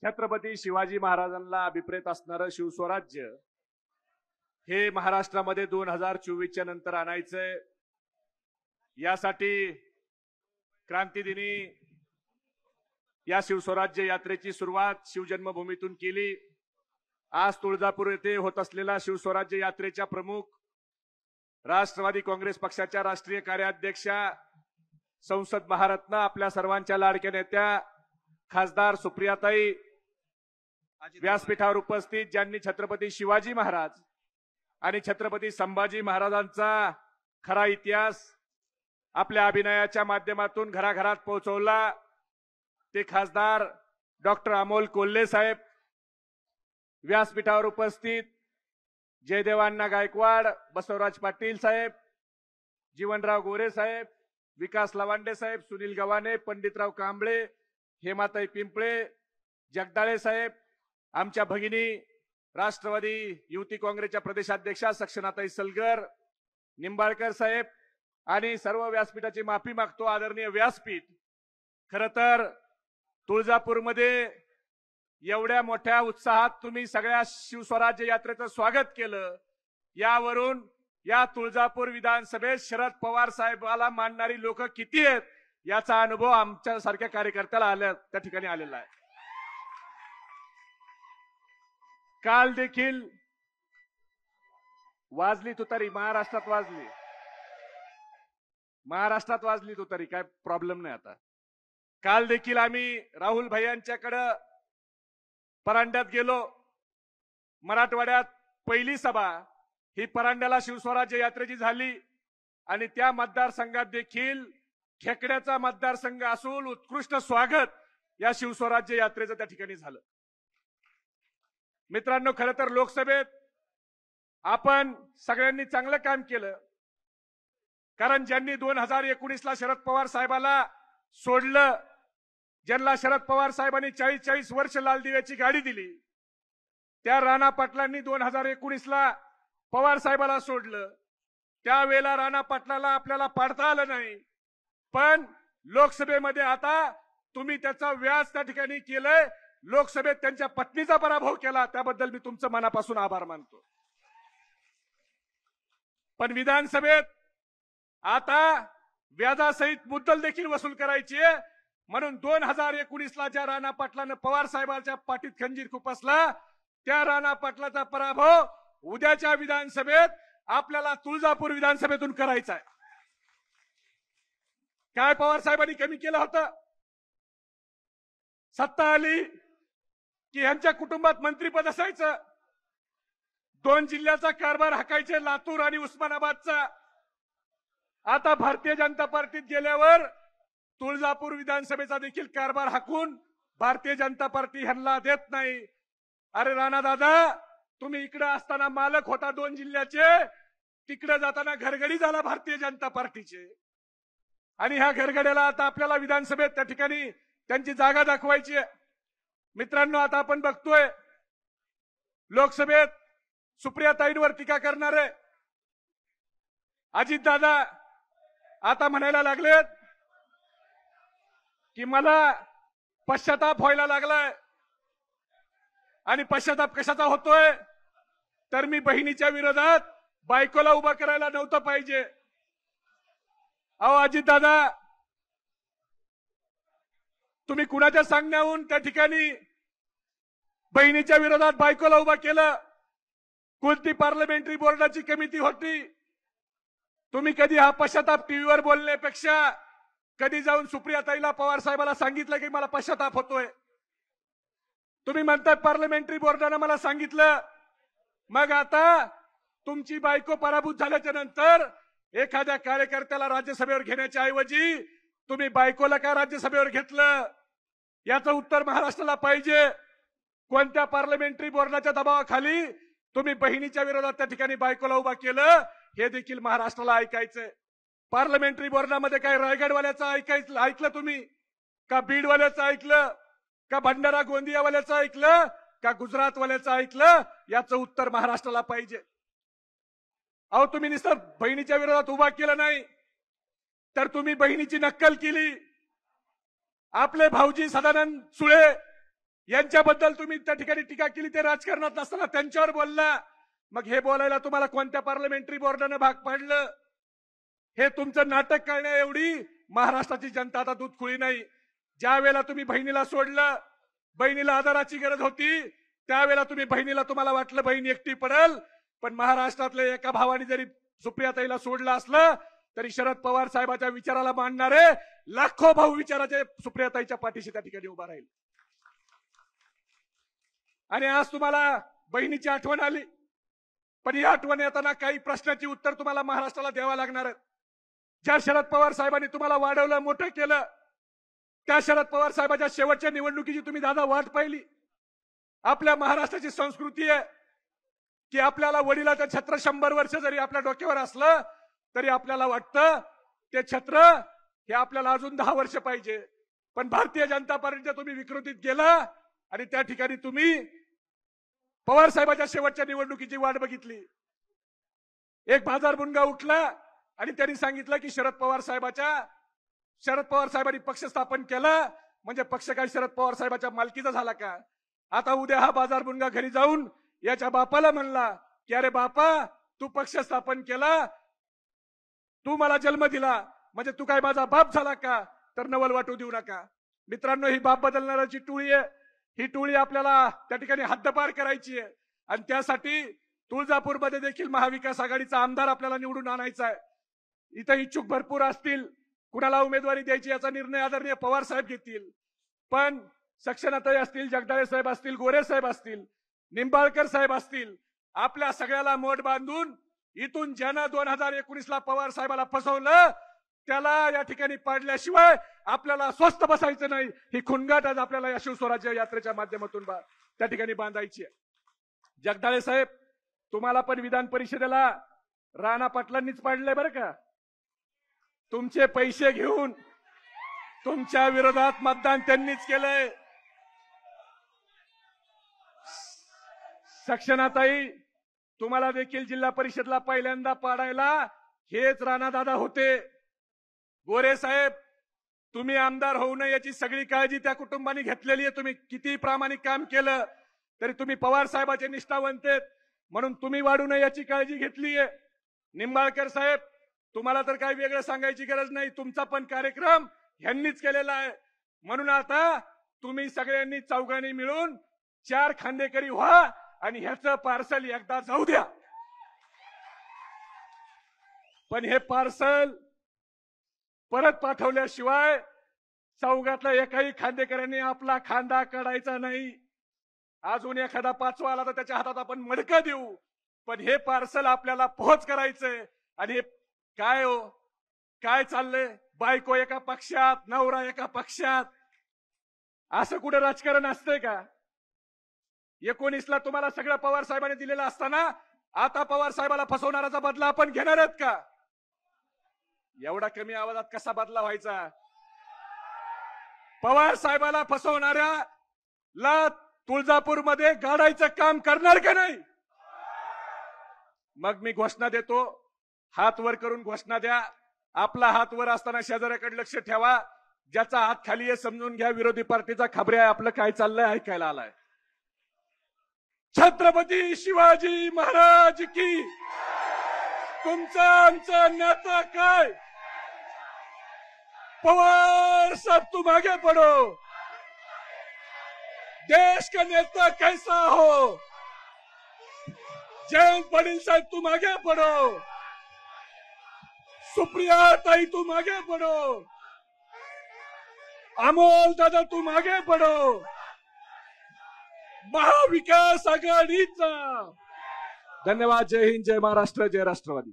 छत्रपती शिवाजी महाराजांना अभिप्रेत असणारं शिवस्वराज्य हे महाराष्ट्रामध्ये 2024च्या नंतर आणायचंय। यासाठी क्रांतीदिनी या शिवस्वराज्य यात्रेची सुरुवात शिवजन्मभूमीतून केली। आज तुळजापूर येथे होत असलेल्या शिवस्वराज्य यात्रेच्या प्रमुख राष्ट्रवादी काँग्रेस पक्षाच्या राष्ट्रीय कार्याध्यक्षा संसद महारत्न आपल्या सर्वांच्या लाडक्या नेत्या खासदार सुप्रियाताई व्यासपीठावर उपस्थित, ज्यांनी छत्रपती शिवाजी महाराज आणि छत्रपती संभाजी महाराजांचा खरा इतिहास आपल्या अभिनयाच्या माध्यमातून घराघरात पोहोचवला, ते खासदार डॉक्टर अमोल कोल्हे साहेब। व्यासपीठावर उपस्थित जयदेवांना गायकवाड, बसवराज पाटील साहेब, जीवनराव गोरे साहेब, विकास लवांडे साहेब, सुनील गव्हाणे, पंडितराव कांबळे, हेमाताई पिंपळे, जगदाळे साहेब, आमच्या भगिनी राष्ट्रवादी युवती काँग्रेसच्या प्रदेशाध्यक्षा सक्षनाताई सलगर, निंबाळकर साहेब आणि सर्व व्यासपीठाची माफी मागतो आदरणीय व्यासपीठ। खरं तर तुळजापूरमध्ये एवढ्या मोठ्या उत्साहात तुम्ही सगळ्या शिवस्वराज्य यात्रेचं स्वागत केलं, यावरून या तुळजापूर विधानसभेत शरद पवार साहेबाला मानणारी लोक किती आहेत याचा अनुभव आमच्या सारख्या कार्यकर्त्याला त्या ठिकाणी आलेला आहे। काल देखील वाजली तुतारी, महाराष्ट्रात वाजली तुतारी, काय प्रॉब्लेम नाही। आता काल देखील आम्ही राहुल भैयांच्याकडे परांड्यात गेलो। मराठवाड्यात पहिली सभा ही परांड्याला शिवस्वराज्य यात्रेची झाली आणि त्या मतदारसंघात देखील खेकड्याचा मतदारसंघ असून उत्कृष्ट स्वागत या शिवस्वराज्य यात्रेचं त्या ठिकाणी झालं। मित्रांनो, खरं तर लोकसभेत आपण सगळ्यांनी चांगलं काम केलं, कारण ज्यांनी 2019ला शरद पवार साहेबाला सोडलं, ज्यांना शरद पवार साहेबांनी 40 वर्ष लाल दिव्याची गाडी दिली, त्या राणा पाटलांनी 2019ला पवार साहेबाला सोडलं। त्यावेळेला राणा पाटलाला आपल्याला पाडता आलं नाही, पण लोकसभेमध्ये आता तुम्ही त्याचा व्याज त्या ठिकाणी केलंय। लोकसभेत त्यांच्या पत्नीचा पराभव केला, त्याबद्दल मी तुमचं मनापासून आभार मानतो। पण विधानसभेत आता व्याजासहित मुद्दल देखील वसूल करायची आहे, म्हणून 2019ला ज्या राणा पाटलानं पवार साहेबांच्या पाठीत खंजीर खुपसला, त्या राणा पाटलाचा पराभव उद्याच्या विधानसभेत आपल्याला तुळजापूर विधानसभेतून करायचा आहे। काय पवार साहेबांनी कमी केलं होतं? सत्ता आली की यांच्या कुटुंबात मंत्रीपद असायचं, 2 जिल्ह्याचा कारभार हाकायचे, लातूर आणि उस्मानाबादचा। आता भारतीय जनता पार्टीत गेल्यावर तुळजापूर विधानसभेचा देखील कारभार हाकून भारतीय जनता पार्टी ह्यांना देत नाही। अरे राणा दादा, तुम्ही इकडे असताना मालक होता 2 जिल्ह्याचे, तिकडे जाताना घरगडी झाला भारतीय जनता पार्टीचे, आणि ह्या घरगड्याला आता आपल्याला विधानसभेत त्या ठिकाणी त्यांची जागा दाखवायची आहे। मित्रांनो, आता आपण बघतोय लोकसभेत सुप्रियाताईंवर टीका करणारे अजितदादा आता म्हणायला लागलेत की मला पश्चाताप व्हायला लागलाय, आणि पश्चाताप कशाचा होतोय? तर मी बहिणीच्या विरोधात बायकोला उभा करायला नव्हतं पाहिजे। अहो अजितदादा, तुम्ही कुणाच्या सांगण्याहून त्या ठिकाणी बहिणीच्या विरोधात बायकोला उभा केलं? कोणती पार्लमेंटरी बोर्डाची कमिटी होती? तुम्ही कधी हा पश्चाताप टीव्हीवर बोलण्यापेक्षा कधी जाऊन सुप्रियाताईला पवार साहेबाला सांगितलं की मला पश्चाताप होतोय? तुम्ही म्हणताय पार्लमेंटरी बोर्डाने मला सांगितलं, मग आता तुमची बायको पराभूत झाल्याच्या नंतर एखाद्या कार्यकर्त्याला राज्यसभेवर घेण्याच्या ऐवजी तुम्ही बायकोला का राज्यसभेवर घेतलं? याचं उत्तर महाराष्ट्राला पाहिजे। कोणत्या पार्लमेंटरी बोर्डाच्या दबावाखाली तुम्ही बहिणीच्या विरोधात त्या ठिकाणी बायकोला उभा केलं, हे देखील महाराष्ट्राला ऐकायचंय। पार्लमेंटरी बोर्डामध्ये काय रायगडवाल्याचं ऐकलं तुम्ही का? बीडवाल्याचं ऐकलं का? भंडारा गोंदियावाल्याचं ऐकलं का? गुजरातवाल्याचं ऐकलं? याचं उत्तर महाराष्ट्राला पाहिजे। अहो तुम्ही नुसतं बहिणीच्या विरोधात उभा केलं नाही, तर तुम्ही बहिणीची नक्कल केली। आपले भाऊजी सदानंद सुळे यांच्याबद्दल तुम्ही त्या ठिकाणी टीका केली, ते राजकारणात नसताना त्यांच्यावर बोलला. मग हे बोलायला तुम्हाला कोणत्या पार्लमेंटरी बोर्डानं भाग पाडलं? हे तुमचं नाटक करण्या एवढी महाराष्ट्राची जनता आता दूध खुळी नाही. ज्या वेळेला तुम्ही बहिणीला सोडलं, बहिणीला आदराची गरज होती, त्यावेळेला तुम्हाला वाटलं बहीण एकटी पडेल. पण महाराष्ट्रातल्या एका भावाने जरी सुप्रियाताईला सोडलं असलं तरी शरद पवार साहेबांच्या विचाराला मानणारे लाखो भाऊ विचाराचे सुप्रियाताईच्या पाठीशी त्या ठिकाणी उभा राहील. आणि आज तुम्हाला बहिणीची आठवण आली, पण ही आठवण येताना काही प्रश्नाची उत्तर तुम्हाला महाराष्ट्राला द्यावा लागणार आहे. ज्या शरद पवार साहेबांनी तुम्हाला वाढवलं, मोठं केलं, त्या शरद पवार साहेबांच्या शेवटच्या निवडणुकीची तुम्ही दादा वाट पाहिली. आपल्या महाराष्ट्राची संस्कृती आहे की आपल्याला वडिलाचं छत्र 100 वर्ष जरी आपल्या डोक्यावर असलं तरी आपल्याला वाटतं ते छत्र हे आपल्याला अजून 10 वर्ष पाहिजे. पण भारतीय जनता पार्टीच्या तुम्ही विकृतीत गेला आणि त्या ठिकाणी तुम्ही पवार साहेबांच्या शेवटच्या निवडणुकीची वाट बघितली. एक बाजार बुणगा उठला आणि त्यांनी सांगितलं की शरद पवार साहेबांनी पक्ष स्थापन केला म्हणजे पक्ष काय शरद पवार साहेबांच्या मालकीचा झाला का? आता उद्या हा बाजार बुणगा घरी जाऊन याच्या बापाला म्हणला की अरे बापा, तू पक्ष स्थापन केला, तू मला जन्म दिला, म्हणजे तू काय माझा बाप झाला का? तर नवल वाटू देऊ नका. मित्रांनो, ही बाप बदलणाऱ्याची टोळी आहे. ही टोळी आपल्याला त्या ठिकाणी हद्दपार करायची आहे आणि त्यासाठी तुळजापूरमध्ये देखील महाविकास आघाडीचा आमदार आपल्याला निवडून आणायचा आहे. इथं इच्छुक भरपूर असतील, कुणाला उमेदवारी द्यायची याचा निर्णय आदरणीय पवार साहेब घेतील. पण सक्सेनाताई असतील, जगदाळे साहेब असतील, गोरे साहेब असतील, निंबाळकर साहेब असतील, आपल्या सगळ्याला मोठ बांधून इथून ज्यानं 2019ला पवार साहेबाला फसवलं त्याला या ठिकाणी पाडल्याशिवाय आपल्याला स्वस्थ बसायचं नाही. ही खुणगाट आज आपल्याला या शिवस्वराज्य यात्रेच्या माध्यमातून त्या ठिकाणी बांधायची आहे. जगदाळे साहेब, तुम्हाला पण विधान परिषदेला राणा पाटलांनीच पाडलंय बरं का. तुमचे पैसे घेऊन तुमच्या विरोधात मतदान त्यांनीच केलंय. सक्सेनाताई, तुम्हाला देखील जिल्हा परिषदला पहिल्यांदा पाडायला हेच राणादादा होते. गोरे साहेब, तुम्ही आमदार होऊ नये याची सगळी काळजी त्या कुटुंबाने घेतलेली आहे. तुम्ही किती प्रामाणिक काम केलं तरी तुम्ही पवार साहेबांचे निष्ठावंत आहेत म्हणून तुम्ही वाढू नये याची काळजी घेतली आहे. निंबाळकर साहेब, तुम्हाला तर काही वेगळं सांगायची गरज नाही, तुमचा पण कार्यक्रम ह्यांनीच केलेला आहे. म्हणून आता तुम्ही सगळ्यांनी चौघांनी मिळून 4 खांदेकरी व्हा आणि ह्याचं पार्सल एकदा जाऊ द्या. पण हे पार्सल परत पाठवल्याशिवाय चौघातल्या एकाही खांदेकऱ्यांनी आपला खांदा काढायचा नाही. अजून एखादा 5वा आला तर त्याच्या हातात आपण मडकं देऊ, पण हे पार्सल आपल्याला पोहोच करायचंय. आणि हे काय हो, काय चाललंय? बायको एका पक्षात, नवरा एका पक्षात, असं कुठे राजकारण असतंय का? 19ला तुम्हाला सगळं पवार साहेबांनी दिलेलं असताना आता पवार साहेबाला फसवणाराचा बदला आपण घेणार आहेत का? एवढा कमी आवाजात कसा बदला व्हायचा? पवार साहेबाला फसवणाऱ्याला तुळजापूरमध्ये गाडायचं काम करणार का नाही? मग मी घोषणा देतो, हात वर करून घोषणा द्या. आपला हात वर असताना शेजाऱ्याकडे लक्ष ठेवा. ज्याचा हात खाली आहे समजून घ्या विरोधी पार्टीचा खबऱ्या आपलं काय चाललंय ऐकायला आलाय. छत्रपती शिवाजी महाराज की. तुमचं आमचं नातं काय? पवार साहब तुम आगे बढ़ो, देश का नेता कैसा हो? जयंत पाटील साहब तुम आगे बढ़ो, सुप्रिया ताई तुम आगे बढ़ो, अमोल दादा तुम आगे बढ़ो. महाविकास आघाडीचा. धन्यवाद. जय हिंद, जय महाराष्ट्र, जय राष्ट्रवादी.